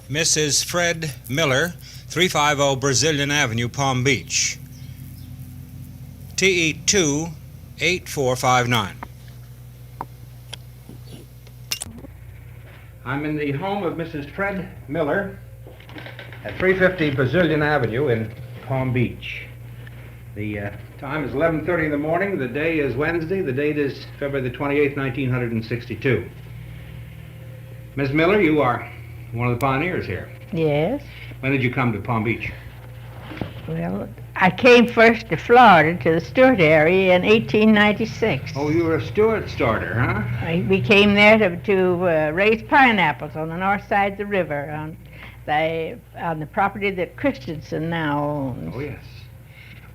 Mrs. Fred Miller, 350 Brazilian Avenue, Palm Beach. TE2 8459. I'm in the home of Mrs. Fred Miller at 350 Brazilian Avenue in Palm Beach. The time is 11:30 in the morning. The day is Wednesday. The date is February the 28th, 1962. Ms. Miller, you are one of the pioneers here. Yes. When did you come to Palm Beach? Well, I came first to Florida, to the Stuart area in 1896. Oh, you were a Stuart starter, huh? We came there to raise pineapples on the north side of the river on the property that Christensen now owns. Oh, yes.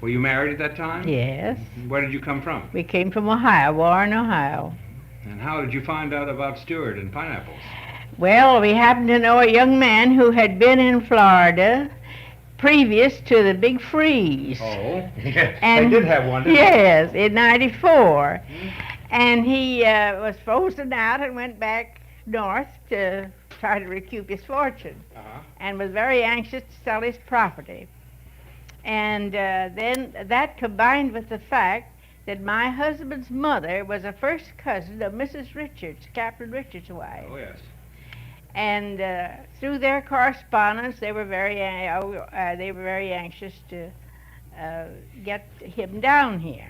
Were you married at that time? Yes. Where did you come from? We came from Ohio, Warren, Ohio. And how did you find out about Stuart and pineapples? Well, we happened to know a young man who had been in Florida previous to the big freeze. Oh, yes. And they did have one, didn't yes, in '94. Mm-hmm. And he was frozen out and went back north to try to recoup his fortune, and was very anxious to sell his property. And then that combined with the fact that my husband's mother was a first cousin of Mrs. Richards, Captain Richards' wife. Oh, yes. And through their correspondence, they were very anxious to get him down here.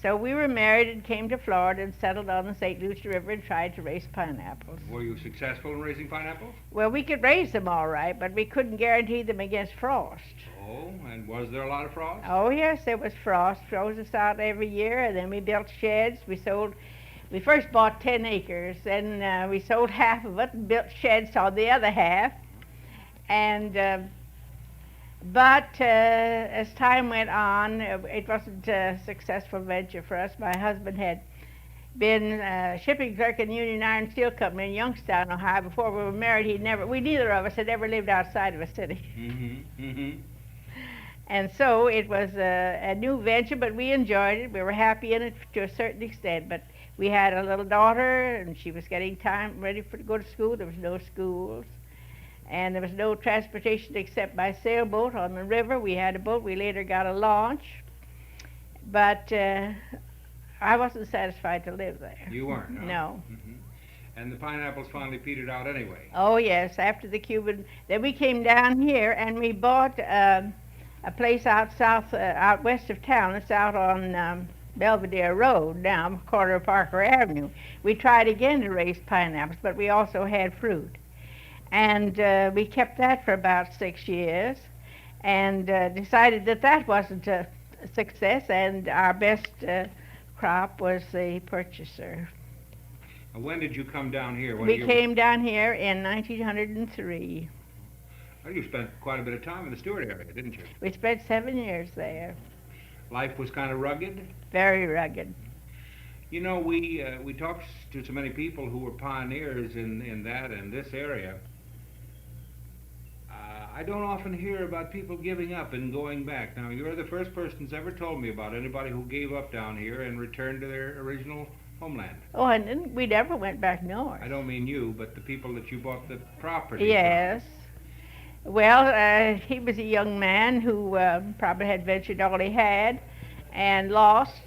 So we were married and came to Florida and settled on the St. Lucie River and tried to raise pineapples. Were you successful in raising pineapples? Well, we could raise them all right, but we couldn't guarantee them against frost. Oh, and was there a lot of frost? Oh, yes, there was frost. Froze us out every year, and then we built sheds. We first bought 10 acres, then we sold half of it and built sheds on the other half. And but as time went on, it wasn't a successful venture for us. My husband had been shipping clerk in the Union Iron and Steel Company in Youngstown, Ohio. Before we were married, neither of us had ever lived outside of a city. Mm-hmm. Mm-hmm. And so it was a new venture, but we enjoyed it. We were happy in it to a certain extent. But we had a little daughter, and she was getting ready to go to school. There was no schools, and there was no transportation except by sailboat on the river. We had a boat. We later got a launch, but I wasn't satisfied to live there. You weren't? No. Mm-hmm. And the pineapples finally petered out anyway? Oh, yes, after the Cuban. Then we came down here, and we bought a place out west of town. It's out on Belvedere Road now, corner of Parker Avenue. We tried again to raise pineapples, but we also had fruit. And we kept that for about 6 years and decided that wasn't a success, and our best crop was the purchaser. When did you come down here? We came down here in 1903. Well, you spent quite a bit of time in the Stuart area, didn't you? We spent 7 years there. Life was kind of rugged? Very rugged. You know, we talked to so many people who were pioneers in this area. I don't often hear about people giving up and going back. Now, you're the first person that's ever told me about anybody who gave up down here and returned to their original homeland. Oh, and we never went back north. I don't mean you, but the people that you bought the property Yes. from. Well, he was a young man who probably had ventured all he had and lost,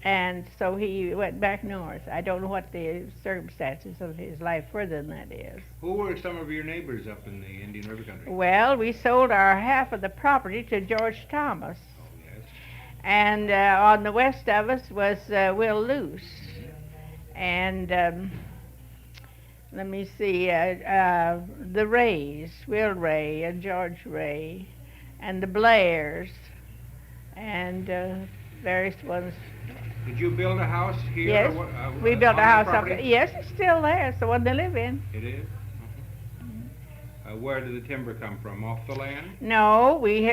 and so he went back north. I don't know what the circumstances of his life further than that is. Who were some of your neighbors up in the Indian River Country? Well, we sold our half of the property to George Thomas. Oh, yes. And on the west of us was Will Luce. And let me see, the Rays, Will Ray and George Ray, and the Blairs, and various ones. Did you build a house here? Yes, we built a house up there. Yes, it's still there. It's the one they live in. It is? Where did the timber come from? Off the land? No, we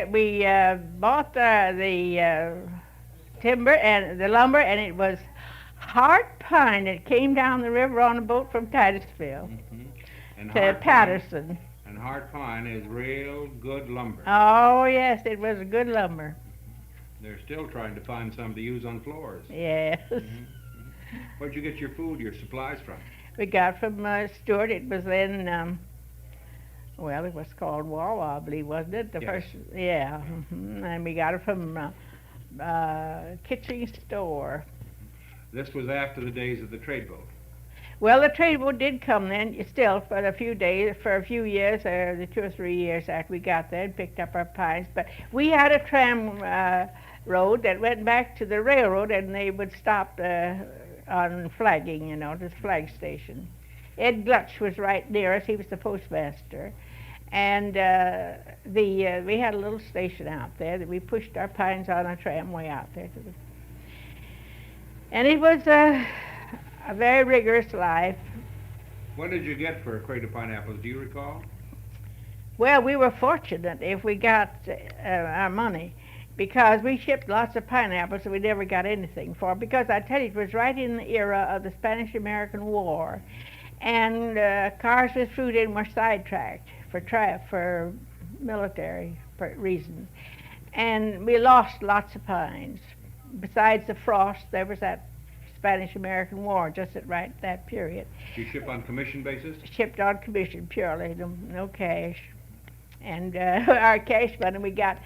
bought the timber and the lumber, and it was hard pine that came down the river on a boat from Titusville to Patterson. And hard pine is real good lumber. Oh, yes, it was good lumber. They're still trying to find some to use on floors. Yes. Where'd you get your food, your supplies from? We got from Stuart. It was then Well, it was called Wawa, I believe, wasn't it? The Yes. first, yeah. And we got it from Kitching Store. This was after the days of the trade boat. Well, the trade boat did come then, still for a few days, for a few years, the 2 or 3 years after we got there and picked up our pines. But we had a tram road that went back to the railroad, and they would stop on flagging, you know, this flag station. Ed Glutch was right near us. He was the postmaster. And we had a little station out there that we pushed our pines on a tramway out there to the. And it was a very rigorous life. What did you get for a crate of pineapples? Do you recall? Well, we were fortunate if we got our money, because we shipped lots of pineapples that we never got anything for. Because I tell you, it was right in the era of the Spanish-American War, and cars with fruit in were sidetracked for military reasons, and we lost lots of pines. Besides the frost, there was that Spanish-American War just at that period. Did you ship on commission basis? Shipped on commission purely, no cash. And our cash money we got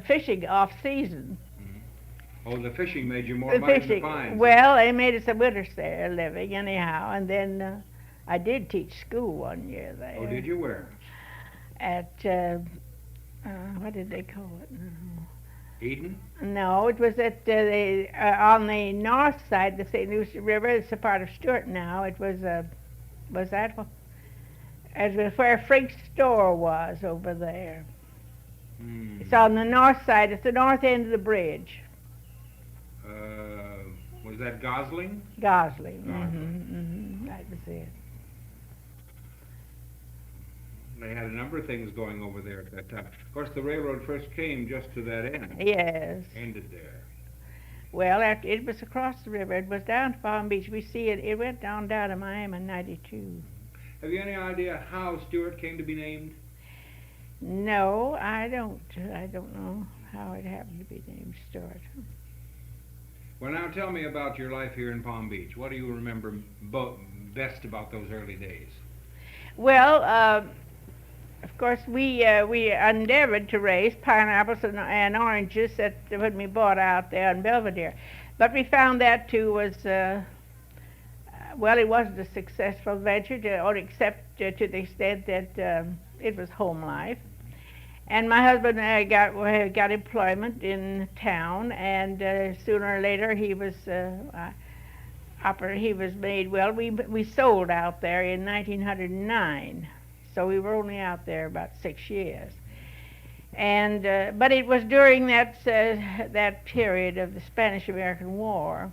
fishing off season. Oh, the fishing made you more money than the pines. Well, they made us a winter living anyhow, and then I did teach school one year there. Oh, did you? Where? At what did they call it? Eden? No, it was at on the north side of the St. Lucie River. It's a part of Stuart now. It was where Frank's store was over there. It's on the north side. It's the north end of the bridge. Was that Gosling? Gosling. Gosling. That was it. They had a number of things going over there at that time. Of course, the railroad first came just to that end. Yes. Ended there. Well, after it was across the river. It was down to Palm Beach. We see it. It went down to Miami in '92. Have you any idea how Stuart came to be named? No, I don't. I don't know how it happened to be named Stuart. Well, now tell me about your life here in Palm Beach. What do you remember best about those early days? Well, of course, we endeavored to raise pineapples and oranges when we bought out there in Belvedere. But we found that too was, well, it wasn't a successful venture, except to the extent that it was home life. And my husband got employment in town, and sooner or later he was made well. We sold out there in 1909. So we were only out there about 6 years, and but it was during that period of the Spanish-American War,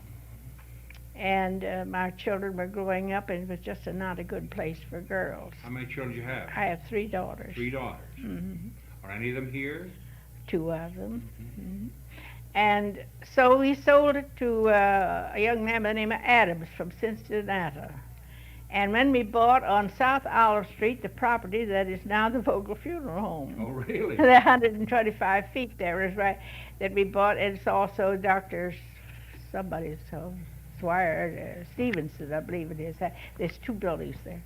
and my children were growing up, and it was just not a good place for girls. How many children do you have? I have 3 daughters. 3 daughters. Mm-hmm. Are any of them here? 2 of them. Mm-hmm. And so we sold it to a young man by the name of Adams from Cincinnati. And when we bought on South Olive Street the property that is now the Vogel Funeral Home. Oh, really? The 125 feet there is right that we bought. And it's also Dr. Swire Stevenson, I believe it is. There's 2 buildings there.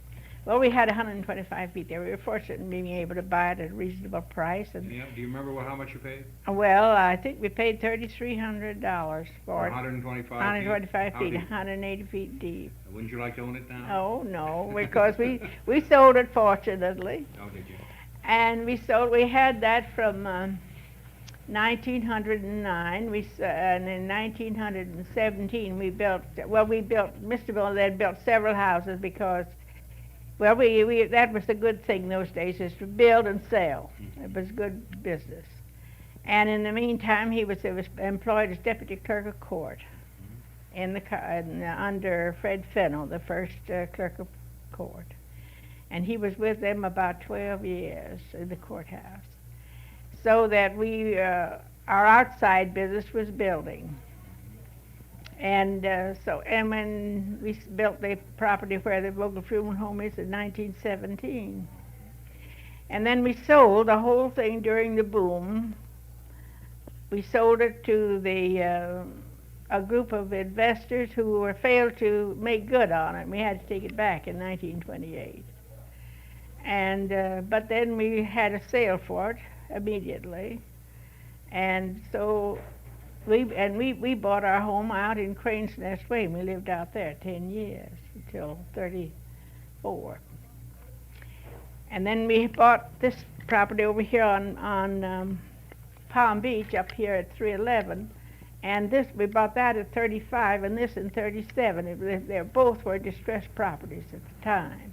Well, we had 125 feet there. We were fortunate in being able to buy it at a reasonable price. And yeah. Do you remember how much you paid? Well, I think we paid $3,300 for it. 125 feet, 180 feet deep. Wouldn't you like to own it now? Oh, no, because we sold it, fortunately. Oh, did you? And we had that from 1909. And in 1917 Mr. Miller then built several houses because, well, that was the good thing those days, is to build and sell. It was good business. And in the meantime, he was employed as deputy clerk of court under Fred Fennell, the first clerk of court. And he was with them about 12 years in the courthouse. So that our outside business was building. And when we built the property where the Vogel Funeral Home is in 1917. And then we sold the whole thing during the boom. We sold it to a group of investors who failed to make good on it. We had to take it back in 1928. And but then we had a sale for it immediately, and so we bought our home out in Crane's Nest Way. We lived out there 10 years until 34, and then we bought this property over here on Palm Beach up here at 311, and this we bought that at 35 and this in 37. They both were distressed properties at the time.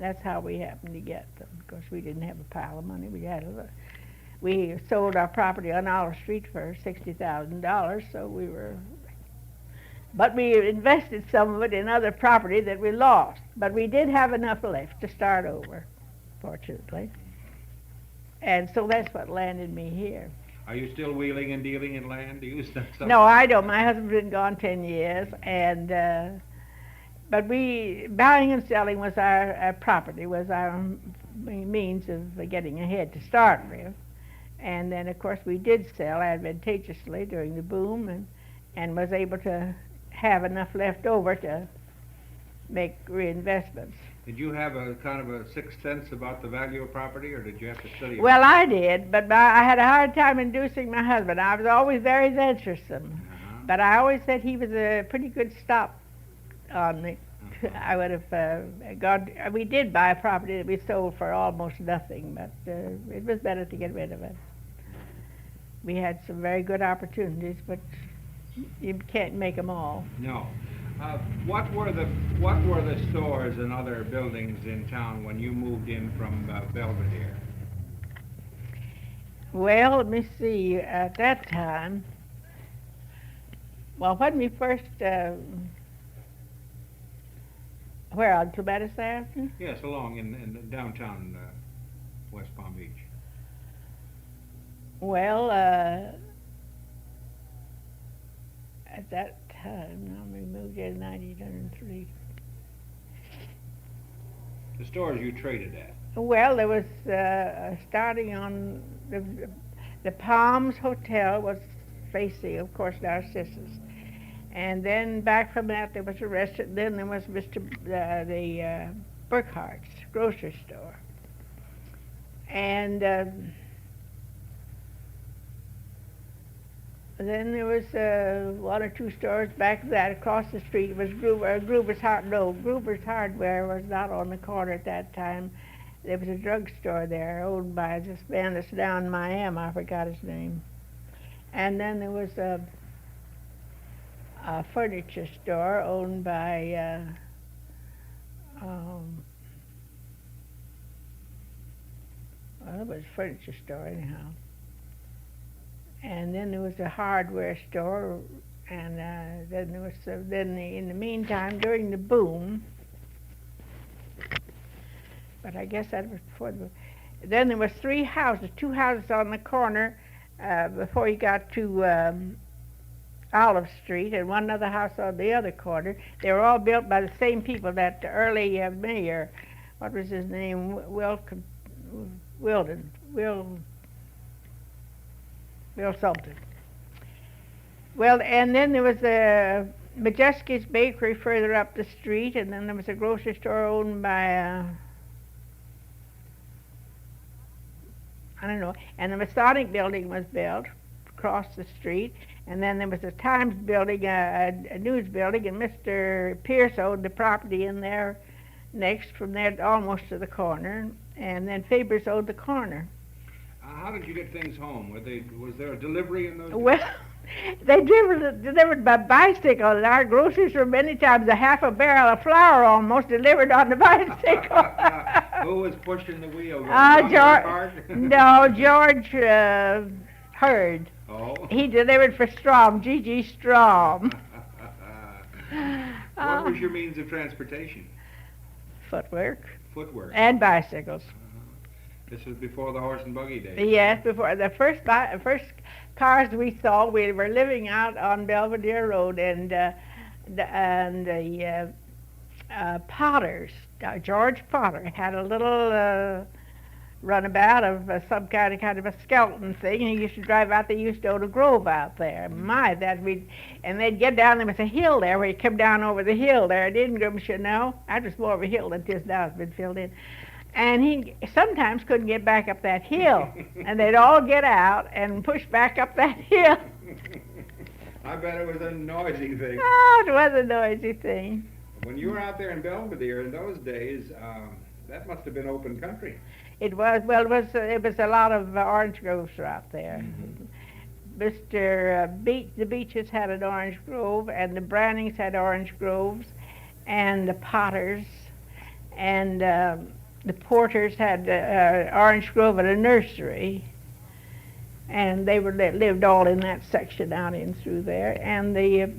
That's how we happened to get them, because we didn't have a pile of money. We sold our property on Olive Street for $60,000, so but we invested some of it in other property that we lost. But we did have enough left to start over, fortunately. And so that's what landed me here. Are you still wheeling and dealing in land? Do you still? No, I don't. My husband's been gone 10 years, and but buying and selling was our property, was our means of getting ahead to start with. And then, of course, we did sell advantageously during the boom and was able to have enough left over to make reinvestments. Did you have a kind of a sixth sense about the value of property, or did you have to study it? Well, I did, but I had a hard time inducing my husband. I was always very venturesome, but I always said he was a pretty good stop on me. I would have we did buy a property that we sold for almost nothing, but it was better to get rid of it. We had some very good opportunities, but you can't make them all. No. What were the stores and other buildings in town when you moved in from Belvedere? Well, let me see. At that time, well, when we first where, on Clematis Avenue? Yes, along in downtown West Palm Beach. Well, at that time, now we moved in 1903. The stores you traded at? Well, there was, starting on, the Palms Hotel was facing, of course, Narcissus. And then back from that, there was a restaurant. Then there was the Burkhart's grocery store. And then there was one or two stores back of that. Across the street was Gruber's Hardware was not on the corner at that time. There was a drugstore there owned by this man that's down in Miami. I forgot his name. And then there was a furniture store owned by well, it was a furniture store anyhow. And then there was a hardware store, and then there was in the meantime, during the boom, but I guess that was before the boom. Then there was two houses on the corner before you got to Olive Street, and one other house on the other corner. They were all built by the same people, that early mayor, what was his name, Will something. Well, and then there was Majeski's Bakery further up the street, and then there was a grocery store owned by, I don't know, and the Masonic building was built across the street, and then there was a Times building, a news building, and Mr. Pierce owned the property in there next, from there almost to the corner, and then Faber's owned the corner. How did you get things home? Was there a delivery in those days? Well, they delivered by bicycle, and our groceries were many times a half a barrel of flour almost delivered on the bicycle. Who was pushing the wheel? George Hurd. Oh. He delivered for Strom, G.G. Strom. What was your means of transportation? Footwork. And bicycles. This was before the horse and buggy days. Yes, before the first cars we saw. We were living out on Belvedere Road, and the Potters, George Potter, had a little runabout of some kind of a skeleton thing, and he used to drive out. They used to own a grove out there. And they'd get down. There was a hill there where you come down over the hill there at Ingram's, you know. That was more of a hill than it is now. It's been filled in. And he sometimes couldn't get back up that hill. And they'd all get out and push back up that hill. I bet it was a noisy thing. Oh, it was a noisy thing. When you were out there in Belvedere in those days, that must have been open country. It was, well, it was a lot of orange groves out there. The Beaches had an orange grove, and the Brannings had orange groves, and the Potters, and the Porters had orange grove and a nursery, and they lived all in that section out in through there. And the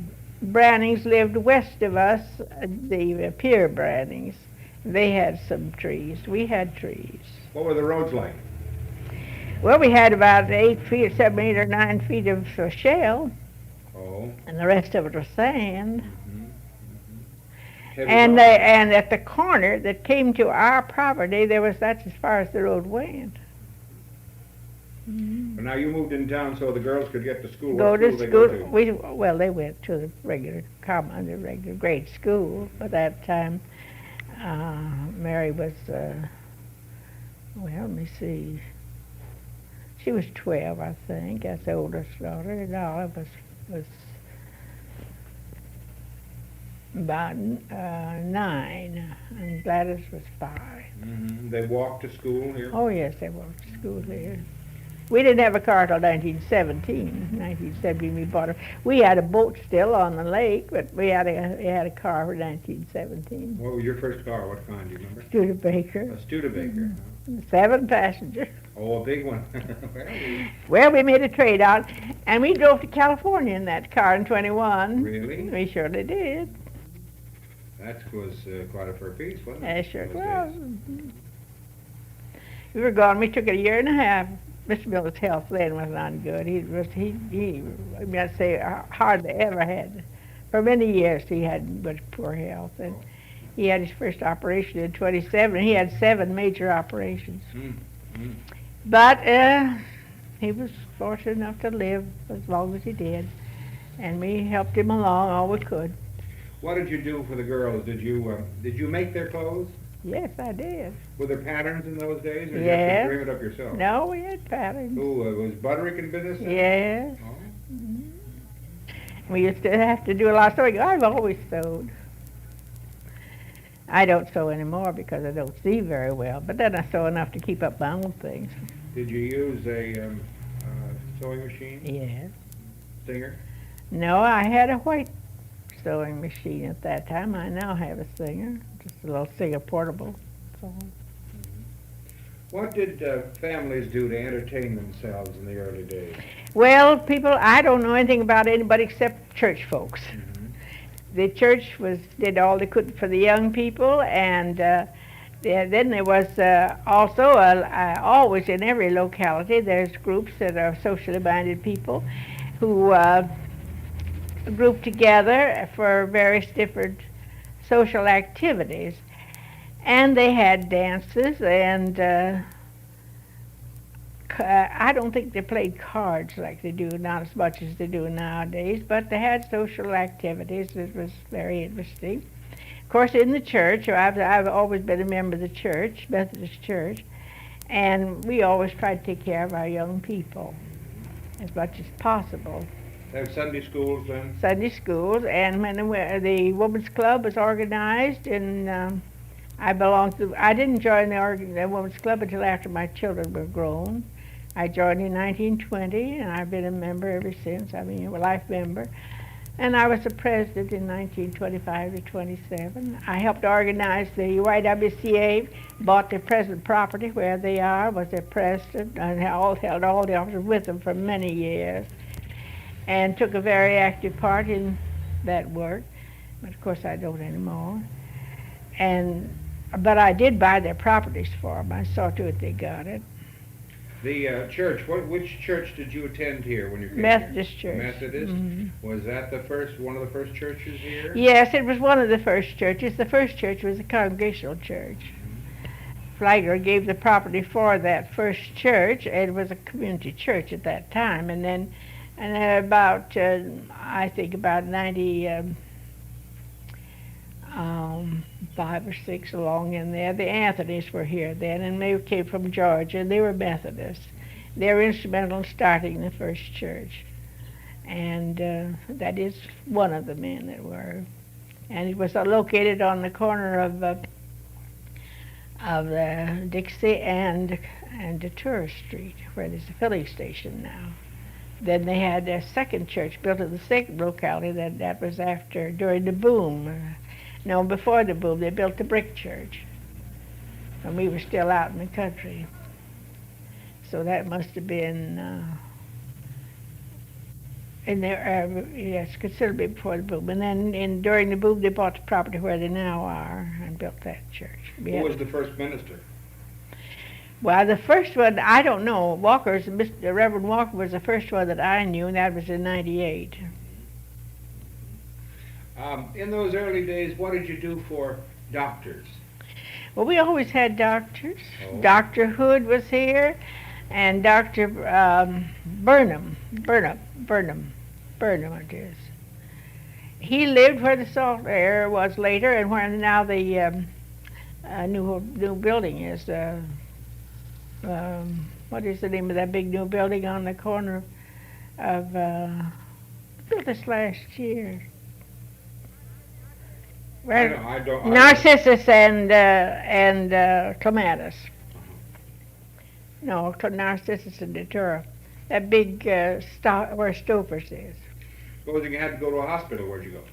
Brannings lived west of us, the Pier Brannings. They had some trees. We had trees. What were the roads like? Well, we had about 8 feet, 7, 8, or 9 feet of shell, Oh. and the rest of it was sand. Heavy And rock. and at the corner that came to our property, that's as far as the road went. But now you moved in town so the girls could get to school. Go What to school they school. go to? They went to the regular grade school. By that time, Mary was, let me see. She was 12, I think. That's the oldest daughter. And Olive was about 9, and Gladys was 5. They walked to school here? Oh, yes, they walked to school here. We didn't have a car till 1917. 1917 we bought we had a boat still on the lake, but we had a car for 1917. What was your first car? What kind, do you remember? Studebaker. A Studebaker. 7 passengers. Oh, a big one. Well, we made a trade out, and we drove to California in that car in 21. Really? We surely did. That was quite a fair piece, wasn't it? Sure those was. days? We were gone. We took a year and a half. Mr. Miller's health then was not good. I'd say hardly ever had. For many years he had much poor health, and he had his first operation in 27. He had 7 major operations. But he was fortunate enough to live as long as he did, and we helped him along all we could. What did you do for the girls? Did you make their clothes? Yes, I did. Were there patterns in those days, or did you Yes. have to dream it up yourself? No, we had patterns. Who was Butterick in business then? Yes. Oh. We used to have to do a lot of sewing. I've always sewed. I don't sew anymore because I don't see very well, but then I sew enough to keep up my own things. Did you use a sewing machine? Yes. Singer? No, I had a white sewing machine at that time. I now have a Singer, just a little Singer portable. So, What did families do to entertain themselves in the early days? well, I don't know anything about anybody except church folks. The church did all they could for the young people, and then there was also, always in every locality, there's groups that are socially minded people who group together for various different social activities. And they had dances, and I don't think they played cards like they do, not as much as they do nowadays, but they had social activities. It was very interesting. Of course, in the church, I've always been a member of the church, Methodist Church, and we always try to take care of our young people as much as possible. They have Sunday schools then? Sunday schools, and when the Women's Club was organized, and I didn't join the Women's Club until after my children were grown. I joined in 1920, and I've been a member ever since. I mean, a life member. And I was the president in 1925 to 27. I helped organize the YWCA, bought their present property where they are, was their president, and held all the officers with them for many years, and took a very active part in that work. But of course I don't anymore. But I did buy their properties for them. I saw to it they got it. The church, which church did you attend here when you came Methodist here? Church. Methodist? Mm-hmm. Was that one of the first churches here? Yes, it was one of the first churches. The first church was a Congregational church. Flagler gave the property for that first church. It was a community church at that time. And then about 90, 5 or 6 along in there. The Anthonys were here then, and they came from Georgia, and they were Methodists. They were instrumental in starting the first church. And that is one of the men that were. And it was located on the corner of Dixie and Tourist Street, where there's a filling station now. Then they had a second church built in the second locality. That was after, during the boom. No, before the boom, they built the brick church. And we were still out in the country. So that must have been in there, yes, considerably before the boom. And then during the boom, they bought the property where they now are and built that church. Who was the first minister? Well, the first one, I don't know. The Reverend Walker was the first one that I knew, and that was in '98. In those early days, what did you do for doctors? Well, we always had doctors. Oh. Dr. Hood was here, and Dr. Burnham it is. He lived where the salt air was later, and where now the new building is. What is the name of that big new building on the corner of built this last year? I don't. Narcissus and Clematis. No, Narcissus and Datura. That big where Stouffer's is. Supposing you had to go to a hospital, where'd you go?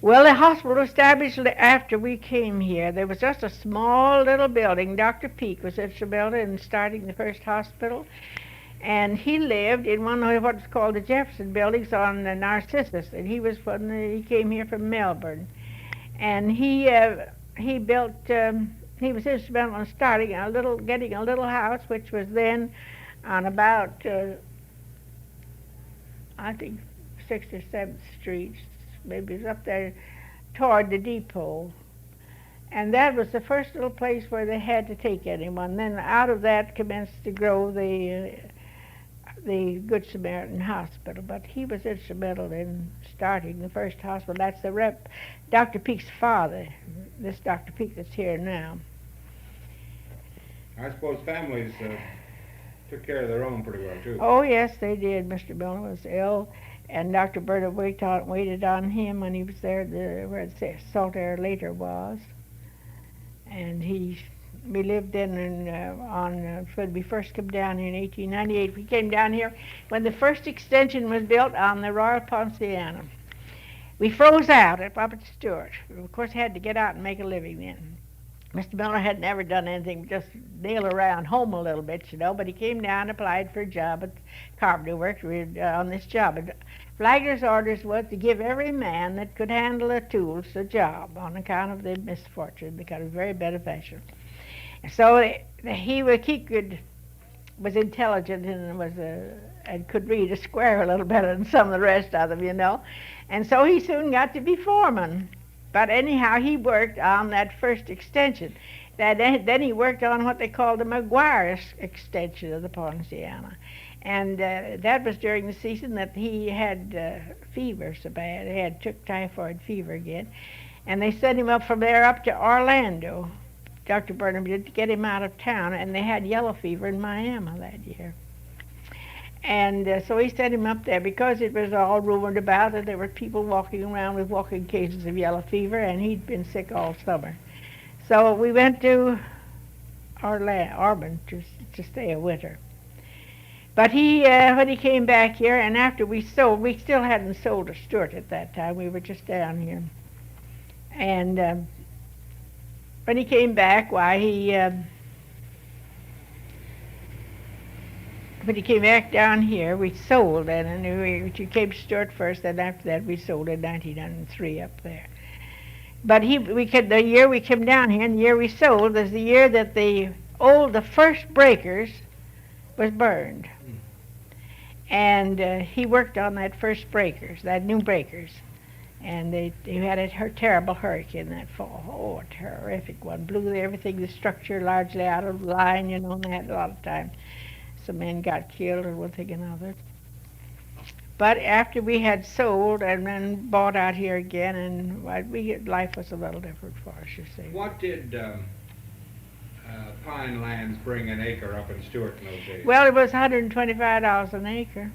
Well, the hospital was established after we came here. There was just a small little building. Dr. Peake was instrumental in starting the first hospital. And he lived in one of what's called the Jefferson buildings on the Narcissus. And he was he came here from Melbourne. And he built, he was instrumental in starting getting a little house, which was then on about, I think, 6th or 7th Street. Maybe it was up there toward the depot. And that was the first little place where they had to take anyone. Then out of that commenced to grow the Good Samaritan Hospital. But he was instrumental in starting the first hospital. That's Dr. Peake's father, this Dr. Peake that's here now. I suppose families took care of their own pretty well, too. Oh, yes, they did. Mr. Miller was ill. And Dr. Burnham waited on him when he was there where the salt air later was. And we lived in when we first came down here in 1898. We came down here when the first extension was built on the Royal Ponciana. We froze out up at Stuart. We, of course, had to get out and make a living then. Mr. Miller had never done anything, just nail around home a little bit, but he came down and applied for a job at carpenter work on this job. And Flagler's orders was to give every man that could handle the tools a job on account of the misfortune, because it was very beneficial. So he was intelligent and could read a square a little better than some of the rest of them, And so he soon got to be foreman. But anyhow, he worked on that first extension. Then he worked on what they called the McGuire extension of the Ponciana. And that was during the season that he had fever so bad. He took typhoid fever again. And they sent him up from there up to Orlando. Dr. Burnham did to get him out of town, and they had yellow fever in Miami that year. And so he sent him up there because it was all rumored about it. There were people walking around with walking cases of yellow fever, and he'd been sick all summer. So we went to Auburn to stay a winter. But when he came back here, and after we still hadn't sold to Stuart at that time. We were just down here. And when he came back, when he came back down here, we sold, and we came to Stuart first, and after that we sold in 1903 up there. But the year we came down here, and the year we sold, was the year that the first breakers was burned. And he worked on that first breakers, that new breakers. And they had a terrible hurricane that fall. Oh, a terrific one. Blew everything, the structure largely out of line, and they had a lot of time. Some men got killed or one thing or another. But after we had sold and then bought out here again, and life was a little different for us, you see. What did Pine Lands bring an acre up in Stuart in those days? Well, it was $125 an acre.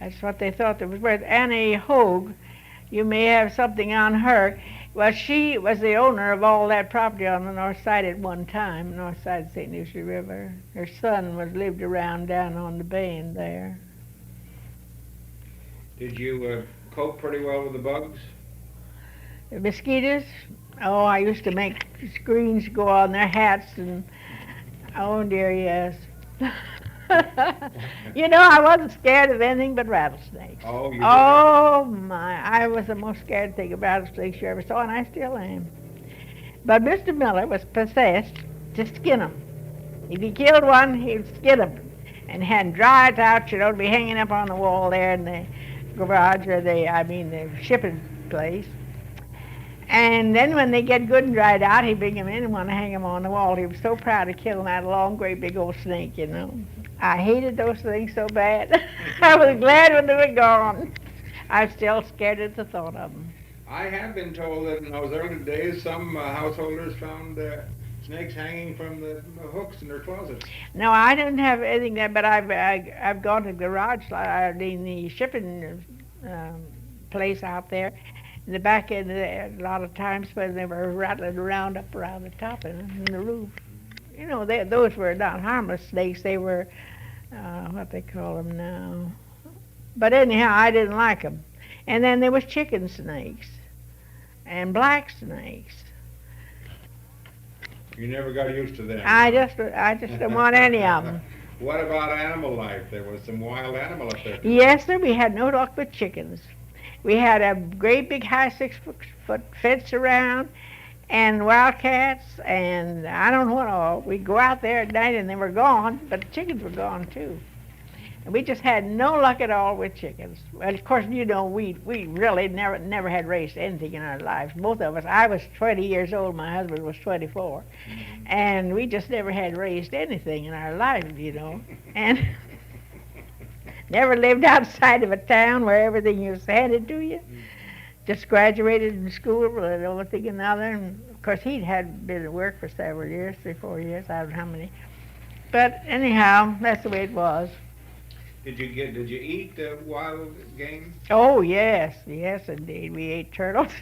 That's what they thought it was worth. Annie Hogue, you may have something on her. Well, she was the owner of all that property on the north side at one time, north side of St. Lucie River. Her son lived around down on the bend there. Did you cope pretty well with the bugs? The mosquitoes? Oh, I used to make screens go on their hats, and oh dear, yes. You know, I wasn't scared of anything but rattlesnakes. Oh, you Oh my, I was the most scared thing of rattlesnakes you ever saw, and I still am. But Mr. Miller was possessed to skin them. If he killed one, he'd skin them, and had dried out, you know, to be hanging up on the wall there in the garage, or the shipping place. And then when they get good and dried out, he'd bring them in and want to hang them on the wall. He was so proud of killing that long, great big old snake, you know. I hated those things so bad. I was glad when they were gone. I'm still scared at the thought of them. I have been told that in those early days, some householders found snakes hanging from the hooks in their closets. No, I didn't have anything there, but I've gone to the garage, in the shipping place out there. In the back end there, a lot of times when they were rattling around up around the top and the roof. You know, those were not harmless snakes. They were, what they call them now. But anyhow, I didn't like them. And then there was chicken snakes and black snakes. You never got used to them. I just didn't want any of them. What about animal life? There was some wild animal up there. Yes, sir. We had no luck with chickens. We had a great big high 6-foot fence around, and wildcats, and I don't know what all. We'd go out there at night and they were gone, but the chickens were gone too. And we just had no luck at all with chickens. Well, of course, you know, we really never had raised anything in our lives. Both of us. I was 20 years old. My husband was 24. And we just never had raised anything in our lives, you know. And never lived outside of a town where everything was handed to you. Just graduated in school with one thing and another. And of course, he'd had been at work for several years, 3-4 years, I don't know how many. But anyhow, that's the way it was. Did you eat wild game? Oh yes, yes indeed. We ate turtles,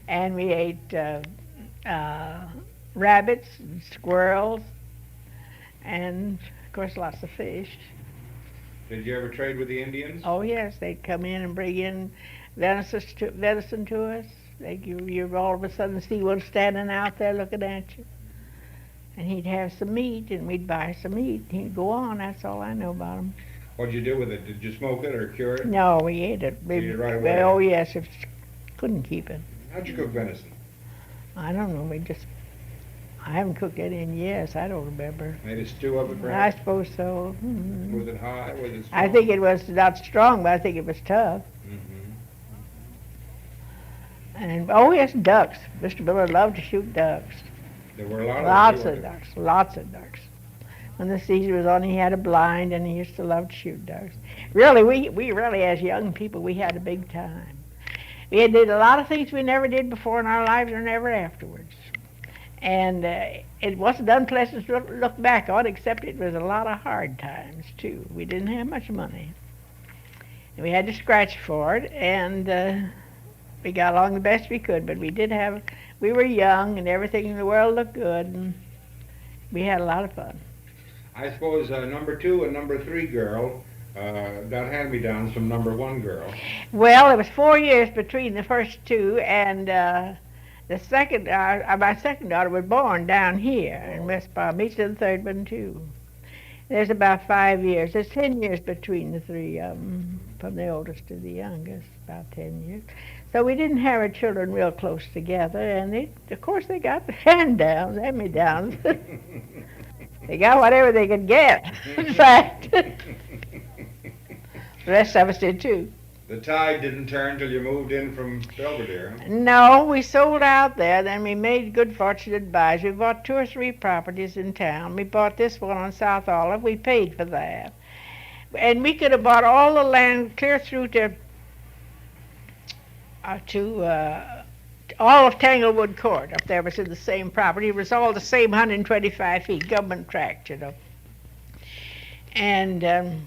and we ate rabbits and squirrels, and of course lots of fish. Did you ever trade with the Indians? Oh yes, they'd come in and bring in venison to us. You'd all of a sudden see one standing out there looking at you. And he'd have some meat, and we'd buy some meat. He'd go on. That's all I know about him. What'd you do with it? Did you smoke it or cure it? No, we ate it. You ate it right away? Oh yes, couldn't keep it. How'd you cook venison? I don't know. I haven't cooked any in years. I don't remember. Made a stew of it, I perhaps? suppose so. Mm-hmm. Was it high? Was it strong? I think it was not strong, but I think it was tough. Mm-hmm. And oh yes, ducks. Mr. Miller loved to shoot ducks. There were a lot of Lots them, of ducks, lots of ducks. When the season was on, he had a blind, and he used to love to shoot ducks. Really, we really, as young people, we had a big time. We did a lot of things we never did before in our lives or never afterwards. And it wasn't unpleasant to look back on, except it was a lot of hard times, too. We didn't have much money. And we had to scratch for it, and we got along the best we could, but we were young, and everything in the world looked good, and we had a lot of fun. I suppose number 2 and number 3 girl got hand-me-downs from number 1 girl. Well, it was 4 years between the first two, and my second daughter was born down here in West Palm Beach, and the third one too. There's about 5 years. There's 10 years between the three of them, from the oldest to the youngest, about 10 years. So we didn't have our children real close together, and of course they got the hand-me-downs. They got whatever they could get, in fact. The rest of us did too. The tide didn't turn till you moved in from Belvedere. No, we sold out there, then we made good fortunate buys. We bought 2 or 3 properties in town. We bought this one on South Olive. We paid for that. And we could have bought all the land clear through to all of Tanglewood Court up there was in the same property. It was all the same 125 feet, government tract, you know. And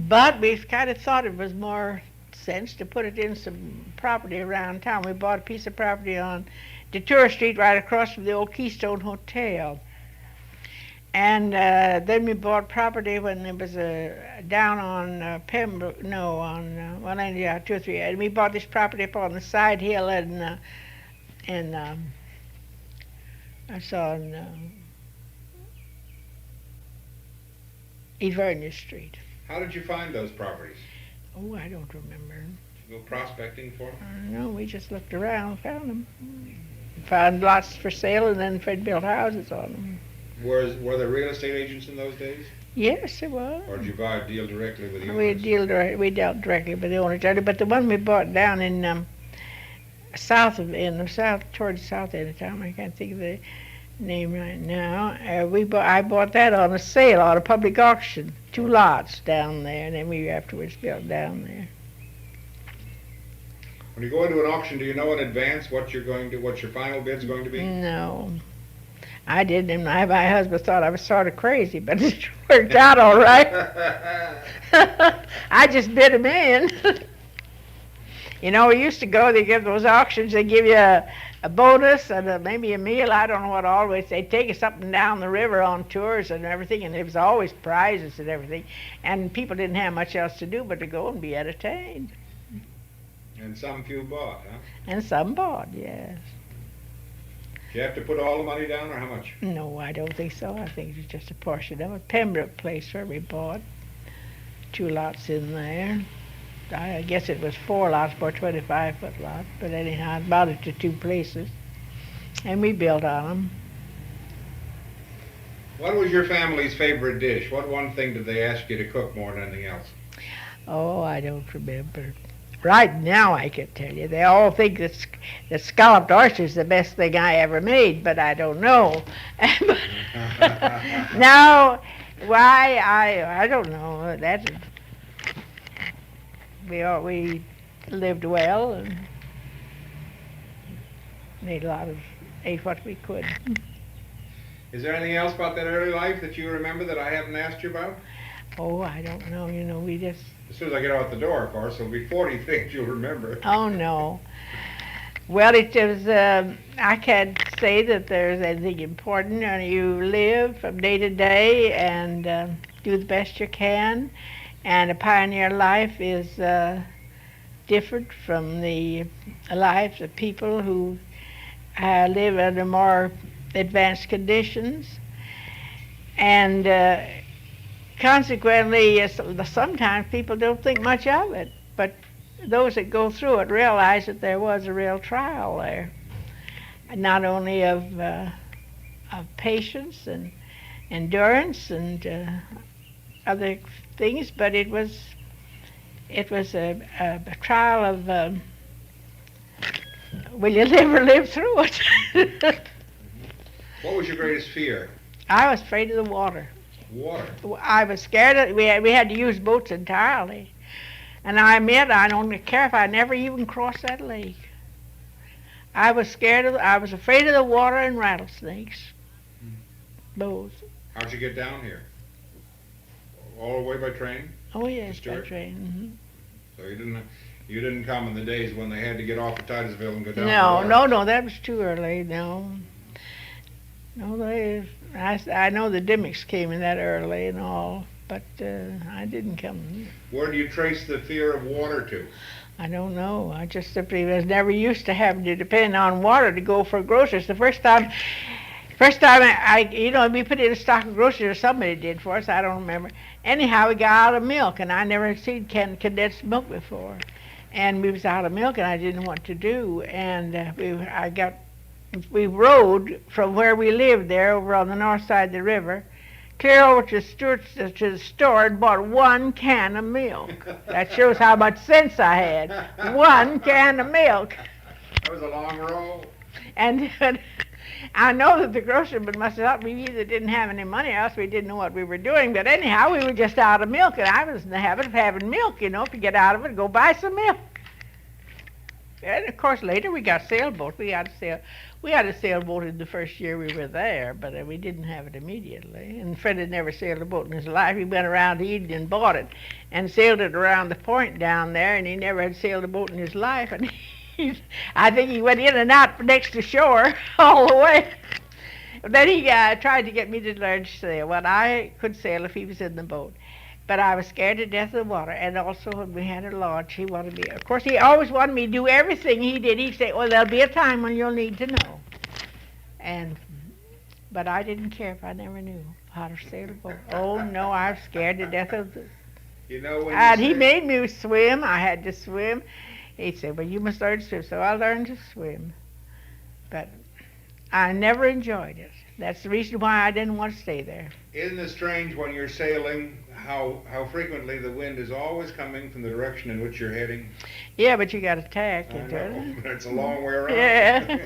but we kind of thought it was more sense to put it in some property around town. We bought a piece of property on Detroit Street right across from the old Keystone Hotel. And then we bought property when it was down on Pembroke, no, on 193. And we bought this property up on the side hill I saw in Evernia Street. How did you find those properties? Oh, I don't remember. Did you go prospecting for them? No, we just looked around, found them. Found lots for sale, and then Fred built houses on them. Were there real estate agents in those days? Yes, it was. Or did you deal directly with the owners? We dealt directly with the owners, but the one we bought down in towards the south end of town, I can't think of the name right now. I bought that on a sale, on a public auction, 2 lots down there, and then we afterwards built down there. When you go into an auction, do you know in advance what your final bid's going to be? No. I didn't, and my husband thought I was sort of crazy, but it worked out all right. I just bid him in. You know, we used to go, they give those auctions, they give you a bonus and maybe a meal, I don't know what always. They'd take us up and down the river on tours and everything, and there was always prizes and everything. And people didn't have much else to do but to go and be entertained. And some few bought, huh? And some bought, yes. Did you have to put all the money down, or how much? No, I don't think so. I think it was just a portion of it. Pembroke Place where we bought 2 lots in there. I guess it was 4 lots for a 25-foot lot, but anyhow, I bought it to 2 places, and we built on them. What was your family's favorite dish? What one thing did they ask you to cook more than anything else? Oh, I don't remember. Right now, I can tell you. They all think that scalloped oyster is the best thing I ever made, but I don't know. Now, why, I don't know. We lived well and ate what we could. Is there anything else about that early life that you remember that I haven't asked you about? Oh, I don't know. You know, we just... As soon as I get out the door, of course, there'll be 40 things you'll remember. Oh, no. Well, it was, I can't say that there's anything important. You live from day to day and do the best you can. And a pioneer life is different from the lives of people who live under more advanced conditions. And consequently, sometimes people don't think much of it, but those that go through it realize that there was a real trial there, not only of patience and endurance and other things, but it was a trial of will you ever live through it? What was your greatest fear? I was afraid of the water. Water? I was scared. We had to use boats entirely. And I admit, I don't care if I never even crossed that lake. I was afraid of the water and rattlesnakes. Both. How'd you get down here? All the way by train? Oh yes, by Stuart? train. So you didn't come in the days when they had to get off at Titusville and go down No, that was too early. No, I know the Dimmicks came in that early and all, but I didn't come. Where do you trace the fear of water to? I don't know. I just simply was never used to having to depend on water to go for groceries. The first time we put in a stock of groceries, or somebody did for us, I don't remember. Anyhow, we got out of milk, and I never seen condensed milk before. And we was out of milk, and I didn't know what to do. And we rode from where we lived there over on the north side of the river, clear over to Stuart's to the store and bought 1 can of milk. That shows how much sense I had. 1 can of milk. That was a long row. And I know that the grocerman must have thought we either didn't have any money or else we didn't know what we were doing. But anyhow, we were just out of milk, and I was in the habit of having milk, you know, if you get out of it, go buy some milk. And of course, later we got sailboats. We had a sailboat in the first year we were there, but we didn't have it immediately. And Fred had never sailed a boat in his life. He went around to Eden and bought it, and sailed it around the point down there. And he never had sailed a boat in his life. And I think he went in and out next to shore all the way. Then he tried to get me to learn to sail. Well, I could sail if he was in the boat. But I was scared to death of the water. And also when we had a launch, he wanted me, of course, he always wanted me to do everything he did. He'd say, well, there'll be a time when you'll need to know. But I didn't care if I never knew how to sail a boat. Oh, no, I was scared to death of the... You know, when And he made me swim. I had to swim. He'd say, well, you must learn to swim. So I learned to swim. But I never enjoyed it. That's the reason why I didn't want to stay there. Isn't it strange when you're sailing how frequently the wind is always coming from the direction in which you're heading? Yeah, but you got to tack I into know, it. but it's a long way around. Yeah.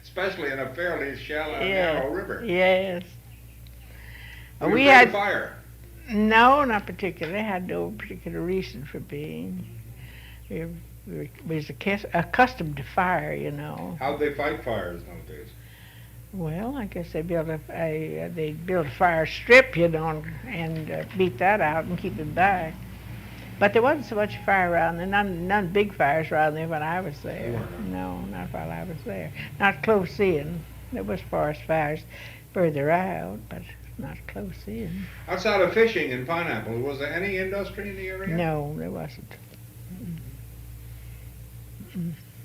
Especially in a fairly shallow, Yeah. narrow river. Yes. Were you We afraid had of fire? no, not particularly. I had no particular reason for being. We was accustomed to fire, you know. How'd they fight fires nowadays? Well, I guess they built they built a fire strip, you know, and beat that out and keep it back. But there wasn't so much fire around there. None big fires around there when I was there. No, not while I was there. Not close in. There was forest fires further out, but not close in. Outside of fishing and pineapple, was there any industry in the area? No, there wasn't.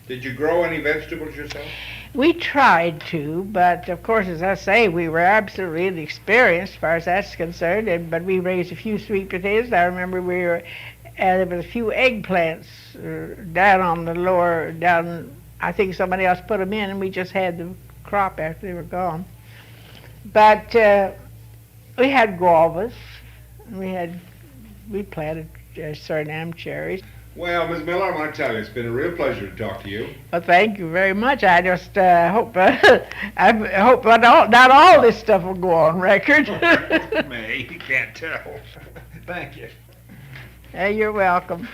Did you grow any vegetables yourself? We tried to, but of course, as I say, we were absolutely inexperienced as far as that's concerned. But we raised a few sweet potatoes. I remember there was a few eggplants down on the lower, I think somebody else put them in, and we just had the crop after they were gone. But we had guavas, and we planted Suriname cherries. Well, Ms. Miller, I want to tell you, it's been a real pleasure to talk to you. Well, thank you very much. I just hope I hope not all this stuff will go on record. May, you can't tell. Thank you. You're welcome.